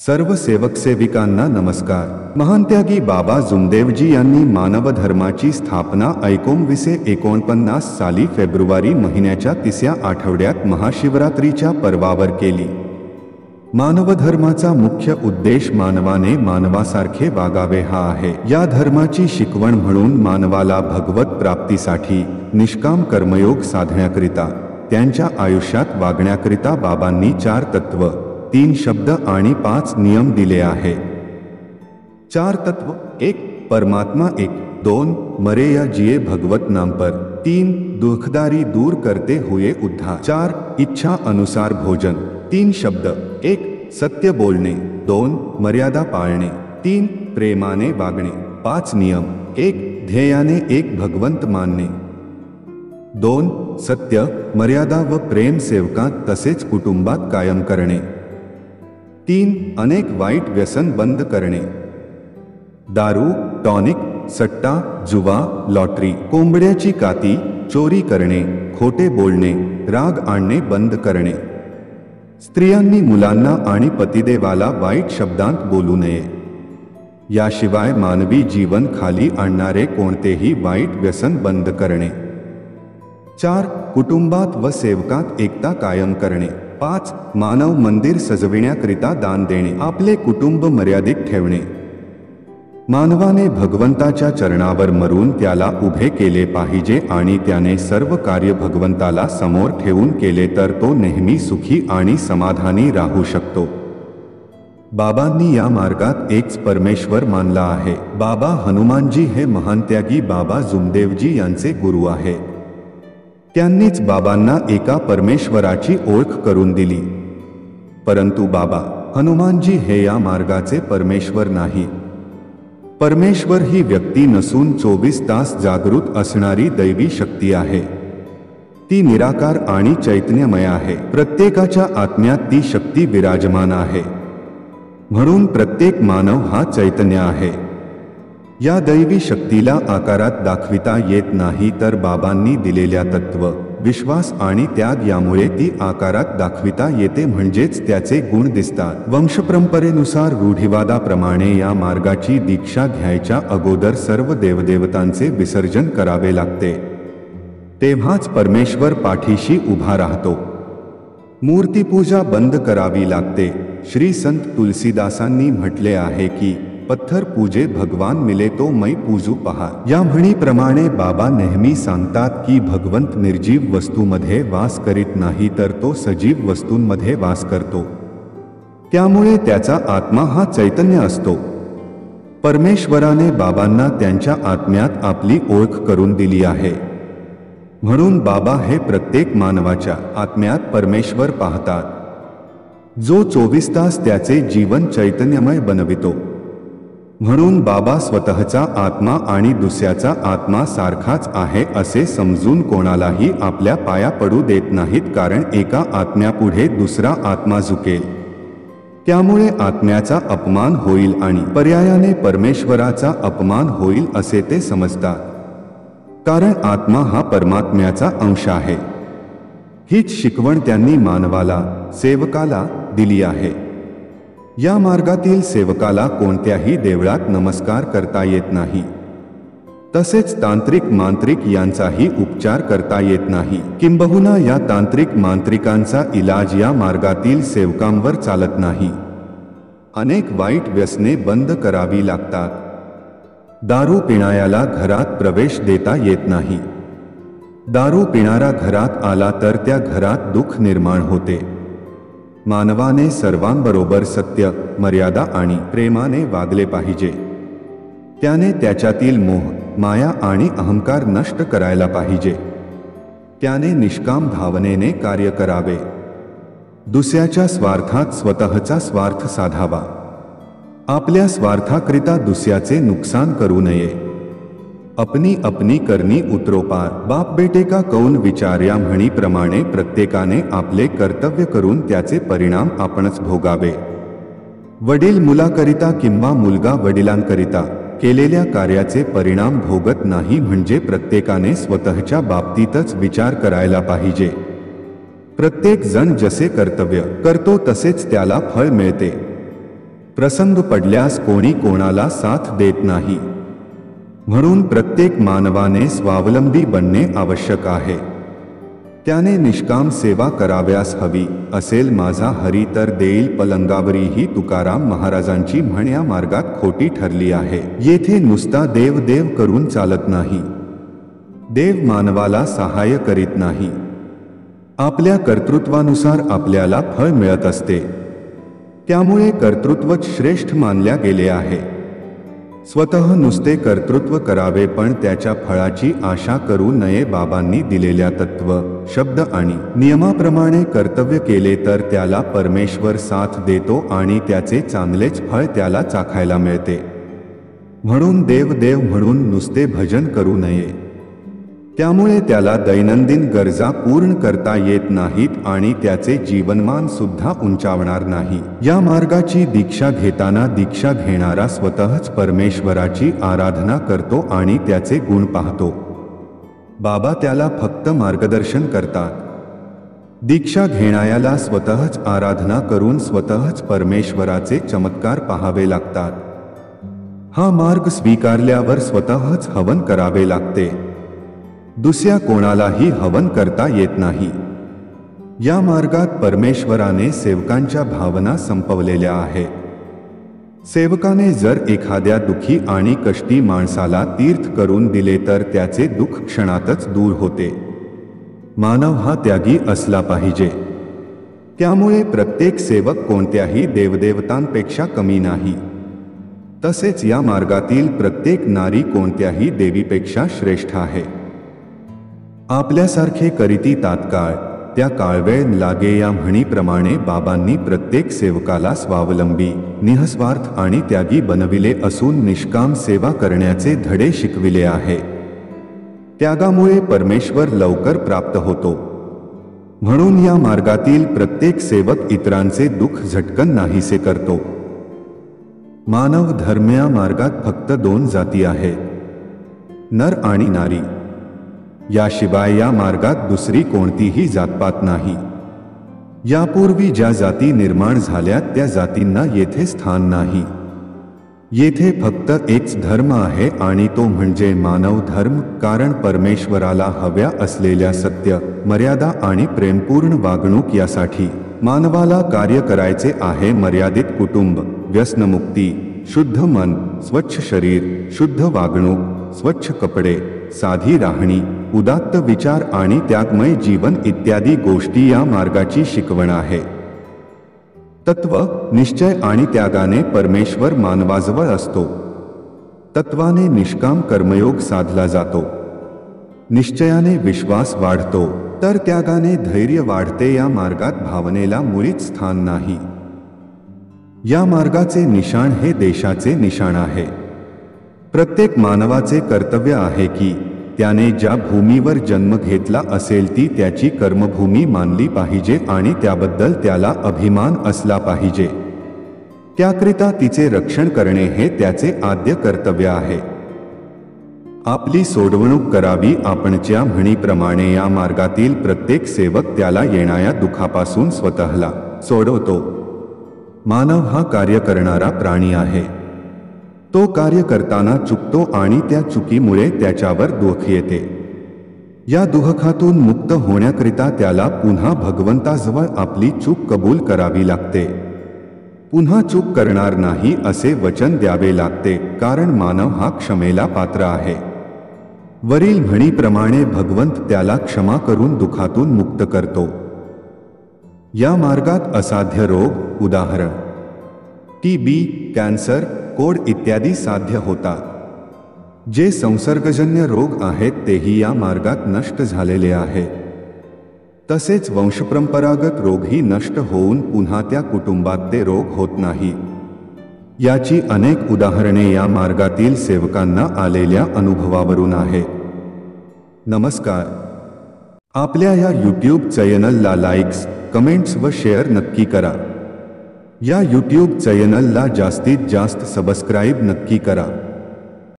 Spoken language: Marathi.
सर्व सेवक सेविकांना नमस्कार। महानत्यागी बाबा जुमदेवजी यांनी मानव धर्माची स्थापना 1949 साली फेब्रुवारी महिन्याच्या 3या आठवड्यात महाशिवरात्रीच्या पर्वावर केली। मानव धर्माचा मुख्य उद्देश मानवाने मानवासारखे वागावे हा आहे। या धर्माची शिकवण म्हणून मानवाला भगवत प्राप्तीसाठी निष्काम कर्मयोग साधण्याकरिता त्यांच्या आयुष्यात वागण्याकरिता बाबांनी 4 तत्व, 3 शब्द आणि 5 नियम दिले आहे। 4 तत्व: 1 परमात्मा, 1 2 मरे या जिये भगवत नाम पर, 3 दुखदारी दूर करते हुए उद्धार, 4 इच्छा अनुसार भोजन, 3 शब्द: 1 सत्य बोलणे, 2 मर्यादा पाळणे, 3 प्रेमाने वागणे, 5 नियम: 1 ध्येयाने एक भगवंत मानणे, 2 सत्य, मर्यादा व प्रेम सेवकांत तसेच कुटुंबात कायम करणे, 3 अनेक वाईट व्यसन बंद करणे, दारू, टॉनिक, सट्टा, जुवा, लॉटरी, कोंबड्याची काती, चोरी करणे, खोटे बोलणे, राग आणणे बंद करणे, स्त्रियांनी मुलांना आणि पतिदेवाला वाईट शब्दांत बोलू नये, याशिवाय मानवी जीवन खाली आणणारे कोणतेही वाईट व्यसन बंद करणे, 4 कुटुंबात व सेवकात एकता कायम करणे, 5 मानव मंदिर सजविण्याकरिता दान देणे, आपले कुटुंब मर्यादित ठेवणे। मानवाने भगवंताच्या चरणावर मरून त्याला उभे केले पाहिजे आणि त्याने सर्व कार्य भगवंताला समोर ठेवून केले तर तो नेहमी सुखी आणि समाधानी राहू शकतो। बाबांनी या मार्गात एकच परमेश्वर मानला आहे। बाबा हनुमानजी हे महानत्यागी बाबा जुमदेवजी यांचे गुरु आहे। त्यांनीच बाबांना एका परमेश्वराची ओळख करून दिली। परंतु बाबा हनुमानजी हे या मार्गाचे परमेश्वर नाही। परमेश्वर ही व्यक्ती नसून 24 तास जागृत असणारी दैवी शक्ती आहे। ती निराकार आणि चैतन्यमय आहे। प्रत्येकाच्या आत्म्यात ती शक्ती विराजमान आहे, म्हणून प्रत्येक मानव हा चैतन्य आहे। या दैवी शक्तीला आकारात दाखविता येत नाही, तर बाबांनी दिलेल्या तत्व, विश्वास आणि त्याग यामुळे ती आकारात दाखविता येते, म्हणजेच त्याचे गुण दिसतात। वंशपरंपरेनुसार रूढिवादाप्रमाणे या मार्गाची दीक्षा घ्यायच्या अगोदर सर्व देवदेवतांचे विसर्जन करावे लागते, तेव्हाच परमेश्वर पाठीशी उभा राहतो। मूर्तिपूजा बंद करावी लागते। श्री संत तुलसीदासांनी म्हटले आहे की पत्थर पूजे भगवान मिले तो मै पूजू पहा। या म्हणीप्रमाणे बाबा नेहमी सांगतात की भगवंत निर्जीव वस्तूमध्ये वास करीत नाही, तर तो सजीव वस्तूंमध्ये वास करतो, त्यामुळे त्याचा आत्मा हा चैतन्य असतो। परमेश्वराने बाबांना त्यांच्या आत्म्यात आपली ओळख करून दिली आहे, म्हणून बाबा हे प्रत्येक मानवाच्या आत्म्यात परमेश्वर पाहतात, जो 24 तास त्याचे जीवन चैतन्यमय बनवितो। म्हणून बाबा स्वतःचा आत्मा आणि दुसऱ्याचा आत्मा सारखाच आहे असे समजून कोणालाही आपल्या पाया पडू देत नाहीत, कारण एका आत्म्यापुढे दुसरा आत्मा झुकेल, त्यामुळे आत्म्याचा अपमान होईल आणि पर्यायाने परमेश्वराचा अपमान होईल असे ते समजतात, कारण आत्मा हा परमात्म्याचा अंश आहे। हीच शिकवण त्यांनी मानवाला, सेवकाला दिली आहे। या मार्गातील सेवकाला कोणत्याही देवळात नमस्कार करता येत नाही, तसेच तांत्रिक मांत्रिक यांचाही उपचार करता येत नाही, किंबहुना या तांत्रिक मांत्रिकांचा इलाज या मार्गातील सेवकांवर चालत नाही। अनेक वाईट व्यसने बंद करावी लागतात। दारू पिणाऱ्याला घरात प्रवेश देता येत नाही। दारू पिणारा घरात आला तर त्या घरात दुःख निर्माण होते। मानवाने सर्वांबरोबर सत्य, मर्यादा आणि प्रेमाने वागले पाहिजे। त्याने त्याच्यातील मोह, माया आणि अहंकार नष्ट करायला पाहिजे। त्याने निष्काम भावनेने कार्य करावे। दुसऱ्याच्या स्वार्थात स्वतःचा स्वार्थ साधावा। आपल्या स्वार्थाकरिता दुसऱ्याचे नुकसान करू नये। अपनी अपनी करनी उतरो पार, बाप बेटे का कौन विचार या म्हणीप्रमाणे प्रत्येकाने आपले कर्तव्य करून त्याचे परिणाम आपणच भोगावे। वडील मुलाकरिता किंवा मुलगा वडिलांकरिता केलेल्या कार्याचे परिणाम भोगत नाही, म्हणजे प्रत्येकाने स्वतःच्या बाबतीतच विचार करायला पाहिजे। प्रत्येक जण जसे कर्तव्य करतो तसेच त्याला फळ मिळते। प्रसंग पडल्यास कोणी कोणाला साथ देत नाही. म्हणून प्रत्येक मानवाने स्वावलंबी बनणे आवश्यक आहे. त्याने निष्काम सेवा कराव्यास हवी. असेल माझा हरी तर देईल पलंगावरी ही तुकाराम महाराजांची म्हण या मार्गात खोटी ठरली आहे. येथे नुसता देव देव करून चालत नाही. देव मानवाला सहाय्य करीत नाही. आपल्या कर्तृत्वानुसार आपल्याला फळ मिळत असते. त्यामुळे कर्तृत्वच श्रेष्ठ मानल्या गेले आहे. स्वतः नुसते कर्तृत्व करावे पण त्याच्या फळाची आशा करू नये. बाबांनी दिलेल्या तत्व, शब्द आणि नियमाप्रमाणे कर्तव्य केले तर त्याला परमेश्वर साथ देतो आणि त्याचे चांगलेच फळ त्याला चाखायला मिळते. म्हणून देव देव म्हणून नुसते भजन करू नये. त्यामुळे त्याला दैनंदिन गरजा पूर्ण करता येत नाहीत आणि त्याचे जीवनमान सुद्धा उंचावणार नाही. या मार्गाची दीक्षा घेताना दीक्षा घेणारा स्वतःच परमेश्वराची आराधना करतो आणि त्याचे गुण पाहतो. बाबा त्याला फक्त मार्गदर्शन करतात. दीक्षा घेणाऱ्याला स्वतःच आराधना करून स्वतःच परमेश्वराचे चमत्कार पाहावे लागतात. हा मार्ग स्वीकारल्यावर स्वतःच हवन करावे लागते. दुसऱ्या कोणालाही हवन करता येत नाही. या मार्गात परमेश्वराने सेवकांच्या भावना संपवलेल्या आहेत. सेवकाने जर एखाद्या दुःखी आणि कष्टी माणसाला तीर्थ करून दिले तर त्याचे दुःख क्षणातच दूर होते. मानव हा त्यागी असला पाहिजे. त्यामुळे प्रत्येक सेवक कोणत्याही देवदेवतांपेक्षा कमी नाही. तसेच या मार्गातील प्रत्येक नारी कोणत्याही देवीपेक्षा श्रेष्ठ आहे. आपल्यासारखे करीती तात्काळ त्या काळवेळ लागे या म्हणीप्रमाणे बाबांनी प्रत्येक सेवकाला स्वावलंबी, निःस्वार्थ आणि त्यागी बनविले असून निष्काम सेवा करण्याचे धडे शिकविले आहे. त्यागामुळे परमेश्वर लवकर प्राप्त होतो. म्हणून या मार्गातील प्रत्येक सेवक इतरांचे दुःख झटकन नाहीसे करतो. मानव धर्म या मार्गात फक्त 2 जाती आहेत, नर आणि नारी. याशिवाय या मार्गात दुसरी कोणतीही जातपात नाही. यापूर्वी ज्या जाती निर्माण झाल्या त्या जातींना येथे स्थान नाही. येथे फक्त एकच धर्म आहे आणि तो म्हणजे मानव धर्म. कारण परमेश्वराला हव्या असलेल्या सत्य, मर्यादा आणि प्रेमपूर्ण वागणूक यासाठी मानवाला कार्य करायचे आहे. मर्यादित कुटुंब, व्यसनमुक्ती, शुद्ध मन, स्वच्छ शरीर, शुद्ध वागणूक, स्वच्छ कपडे, साधी राहणी, उदात्त विचार आणि त्यागमय जीवन इत्यादी गोष्टी या मार्गाची शिकवण आहे. तत्व, निश्चय आणि त्यागाने परमेश्वर मानवाजवळ असतो. तत्वाने निष्काम कर्मयोग साधला जातो. निश्चयाने विश्वास वाढतो तर त्यागाने धैर्य वाढते. या मार्गात भावनेला मुळीच स्थान नाही. या मार्गाचे निशाण हे देशाचे निशाण आहे. प्रत्येक मानवाचे कर्तव्य आहे की त्याने ज्या भूमीवर जन्म घेतला असेल ती त्याची कर्मभूमी मानली पाहिजे आणि त्याबद्दल त्याला अभिमान असला पाहिजे. त्याकरिता तिचे रक्षण करणे हे त्याचे आद्य कर्तव्य आहे. आपली सोडवणूक करावी. आपणच्या म्हणीप्रमाणे या मार्गातील प्रत्येक सेवक त्याला येणाऱ्या दुःखापासून स्वतःला सोडवतो. मानव हा कार्य करणारा प्राणी आहे. तो कार्य करताना चुकतो आणि त्या चुकीमुळे त्याच्यावर दुःख येते. या दुःखातून मुक्त होण्याकरिता त्याला पुन्हा भगवंताजवळ आपली चूक कबूल करावी लागते. पुन्हा चूक करणार नाही असे वचन द्यावे लागते. कारण मानव हा क्षमेला पात्र आहे. वरील म्हणीप्रमाणे भगवंत त्याला क्षमा करून दुःखातून मुक्त करतो. या मार्गात असाध्य रोग, उदाहरण टीबी, कॅन्सर, कोड इत्यादी साध्य होतात. जे संसर्गजन्य रोग आहेत तेही या मार्गात नष्ट झालेले आहेत. तसेच वंशपरंपरागत रोगही नष्ट होऊन पुन्हा त्या कुटुंबात ते रोग होत नाही. याची अनेक उदाहरणे या मार्गातील सेवकांना आलेल्या अनुभवावरून आहेत. नमस्कार. आपल्या या यूट्यूब चॅनलला लाईक्स, कमेंट्स व शेअर नक्की करा. या यूट्यूब चॅनलला जास्तीत जास्त सबस्क्राईब नक्की करा.